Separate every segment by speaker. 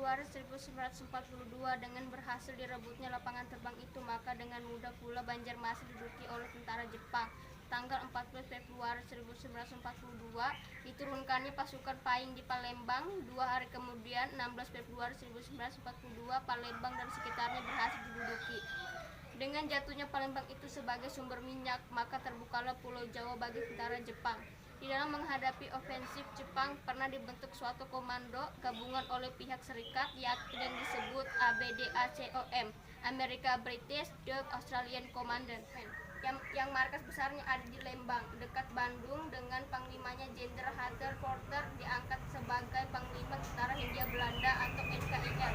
Speaker 1: Februari 1942 dengan berhasil direbutnya lapangan terbang itu, maka dengan mudah pula Banjarmasin diduduki oleh tentara Jepang. Tanggal 14 Februari 1942 diturunkannya pasukan Paing di Palembang. 2 hari kemudian, 16 Februari 1942, Palembang dan sekitarnya berhasil diduduki. Dengan jatuhnya Palembang itu sebagai sumber minyak, maka terbukalah Pulau Jawa bagi tentara Jepang. Di dalam menghadapi ofensif Jepang, pernah dibentuk suatu komando gabungan oleh pihak serikat yang disebut ABDACOM, Amerika British Dutch Australian Commandment, yang markas besarnya ada di Lembang, dekat Bandung, dengan panglimanya Jenderal Hunter Porter diangkat sebagai Panglima Tentara Hindia Belanda atau NKIL.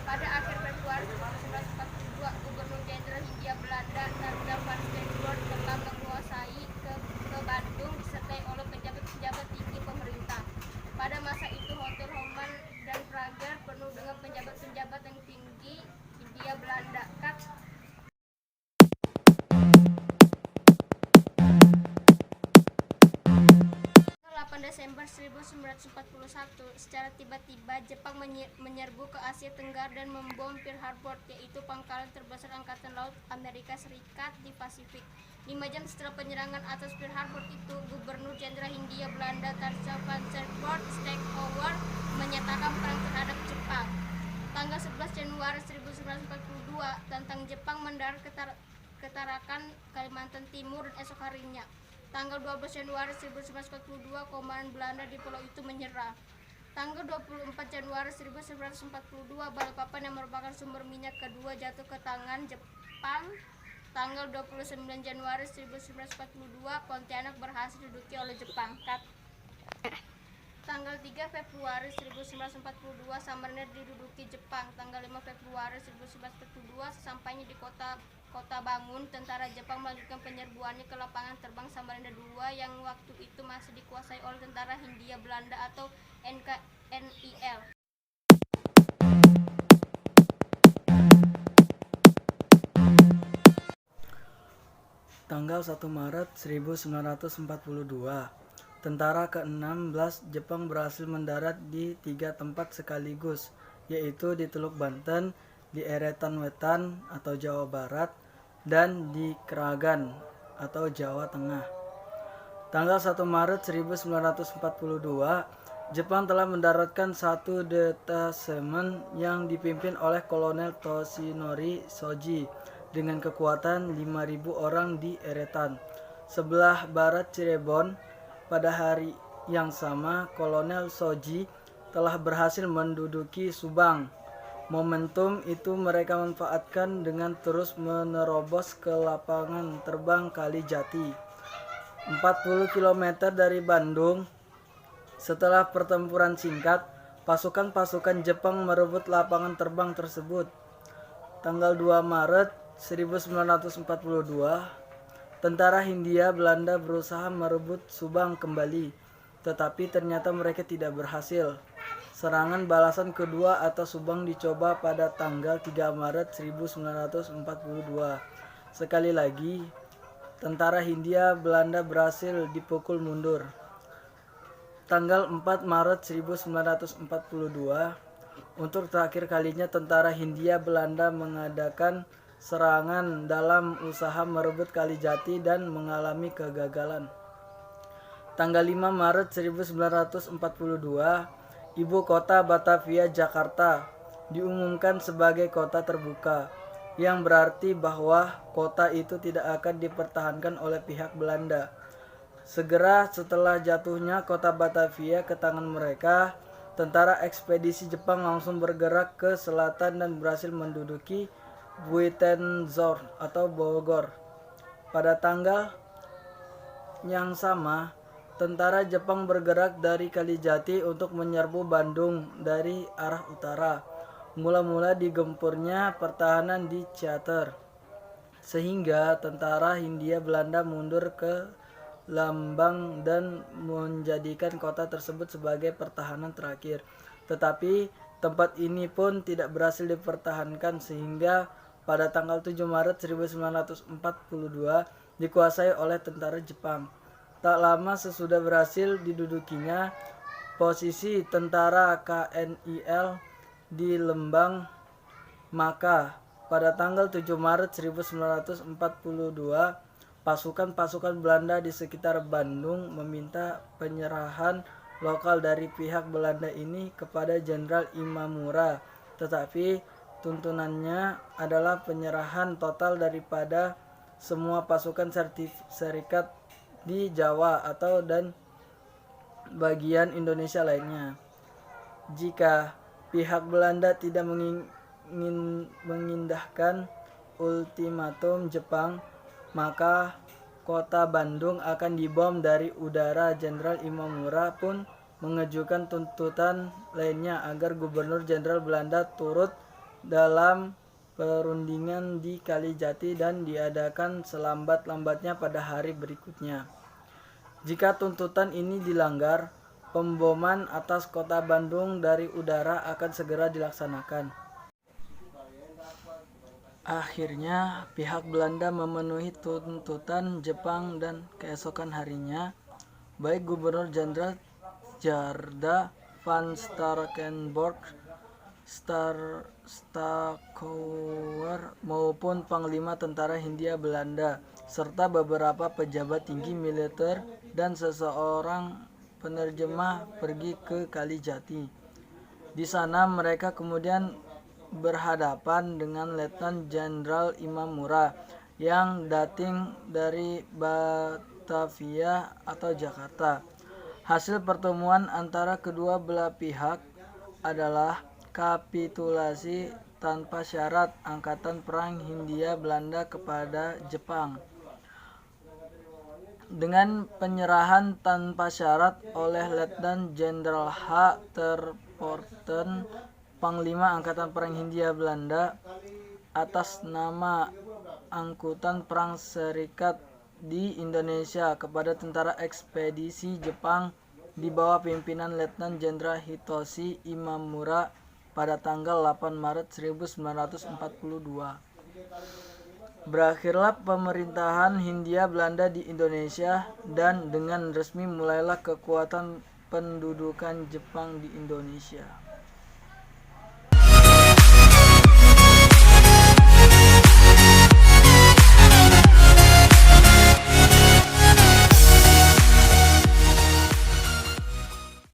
Speaker 1: Pada akhir Februari 1942, Gubernur Jenderal Hindia Belanda Tanda van Steenvoort telah menguasai ke Bandung disertai oleh pejabat-pejabat tinggi pemerintah. Pada masa itu Hotel Homan dan Prager penuh dengan pejabat-pejabat yang tinggi Hindia Belanda. 8 Desember 1941, secara tiba-tiba Jepang menyerbu ke Asia Tenggara dan membom Pearl Harbor, yaitu pangkalan terbesar Angkatan Laut Amerika Serikat di Pasifik. 5 jam setelah penyerangan atas Pearl Harbor itu, Gubernur Jenderal Hindia Belanda Tanda van Steenvoort menyatakan perang terhadap Jepang. Tanggal 11 Januari 1942, tentang Jepang mendarat ke Tarakan, Kalimantan Timur, dan esok harinya, tanggal 12 Januari 1942, komandan Belanda di pulau itu menyerah. Tanggal 24 Januari 1942, Balikpapan yang merupakan sumber minyak kedua jatuh ke tangan Jepang. Tanggal 29 Januari 1942, Pontianak berhasil diduduki oleh Jepang. Tanggal 3 Februari 1942, Samarinda diduduki Jepang. Tanggal 5 Februari 1942, sesampainya di kota Bangun, tentara Jepang melanjutkan penyerbuannya ke lapangan terbang Samarinda II yang waktu itu masih dikuasai oleh tentara Hindia Belanda atau NKNIL.
Speaker 2: Tanggal 1 Maret 1942, tentara ke-16 Jepang berhasil mendarat di 3 tempat sekaligus, yaitu di Teluk Banten, di Eretan Wetan atau Jawa Barat, dan di Kragan atau Jawa Tengah. Tanggal 1 Maret 1942, Jepang telah mendaratkan satu detasemen yang dipimpin oleh Kolonel Toshinori Shoji dengan kekuatan 5.000 orang di Eretan, sebelah barat Cirebon. Pada hari yang sama, Kolonel Shoji telah berhasil menduduki Subang. Momentum itu mereka manfaatkan dengan terus menerobos ke lapangan terbang Kalijati, 40 km dari Bandung. Setelah pertempuran singkat, pasukan-pasukan Jepang merebut lapangan terbang tersebut. Tanggal 2 Maret 1942, tentara Hindia Belanda berusaha merebut Subang kembali, tetapi ternyata mereka tidak berhasil. Serangan balasan kedua atas Subang dicoba pada tanggal 3 Maret 1942. Sekali lagi, tentara Hindia Belanda berhasil dipukul mundur. Tanggal 4 Maret 1942, untuk terakhir kalinya tentara Hindia Belanda mengadakan serangan dalam usaha merebut Kalijati dan mengalami kegagalan. Tanggal 5 Maret 1942, ibu kota Batavia, Jakarta, diumumkan sebagai kota terbuka, yang berarti bahwa kota itu tidak akan dipertahankan oleh pihak Belanda. Segera setelah jatuhnya kota Batavia ke tangan mereka, tentara ekspedisi Jepang langsung bergerak ke selatan dan berhasil menduduki Buitenzorg atau Bogor. Pada tanggal yang sama, tentara Jepang bergerak dari Kalijati untuk menyerbu Bandung dari arah utara. Mula-mula digempurnya pertahanan di Ciater, sehingga tentara Hindia Belanda mundur ke Lambang dan menjadikan kota tersebut sebagai pertahanan terakhir. Tetapi tempat ini pun tidak berhasil dipertahankan, sehingga pada tanggal 7 Maret 1942 dikuasai oleh tentara Jepang. Tak lama sesudah berhasil didudukinya, posisi tentara KNIL di Lembang, maka pada tanggal 7 Maret 1942, pasukan-pasukan Belanda di sekitar Bandung meminta penyerahan lokal dari pihak Belanda ini kepada Jenderal Imamura, tetapi tuntunannya adalah penyerahan total daripada semua pasukan serikat di Jawa dan bagian Indonesia lainnya. Jika pihak Belanda tidak mengindahkan ultimatum Jepang, maka kota Bandung akan dibom dari udara. Jenderal Imamura pun mengajukan tuntutan lainnya agar Gubernur Jenderal Belanda turut dalam perundingan di Kalijati dan diadakan selambat-lambatnya pada hari berikutnya. Jika tuntutan ini dilanggar, pemboman atas kota Bandung dari udara akan segera dilaksanakan. Akhirnya, pihak Belanda memenuhi tuntutan Jepang dan keesokan harinya, baik Gubernur Jenderal Tjarda van Starkouwer maupun Panglima Tentara Hindia Belanda serta beberapa pejabat tinggi militer dan seseorang penerjemah pergi ke Kalijati. Di sana mereka kemudian berhadapan dengan Letnan Jenderal Imamura yang datang dari Batavia atau Jakarta. Hasil pertemuan antara kedua belah pihak adalah kapitulasi tanpa syarat Angkatan Perang Hindia Belanda kepada Jepang. Dengan penyerahan tanpa syarat oleh Letnan Jenderal H. Terpoorten, Panglima Angkatan Perang Hindia Belanda, atas nama Angkutan Perang Serikat di Indonesia kepada tentara ekspedisi Jepang di bawah pimpinan Letnan Jenderal Hitoshi Imamura pada tanggal 8 Maret 1942. Berakhirlah pemerintahan Hindia Belanda di Indonesia dan dengan resmi mulailah kekuatan pendudukan Jepang di Indonesia.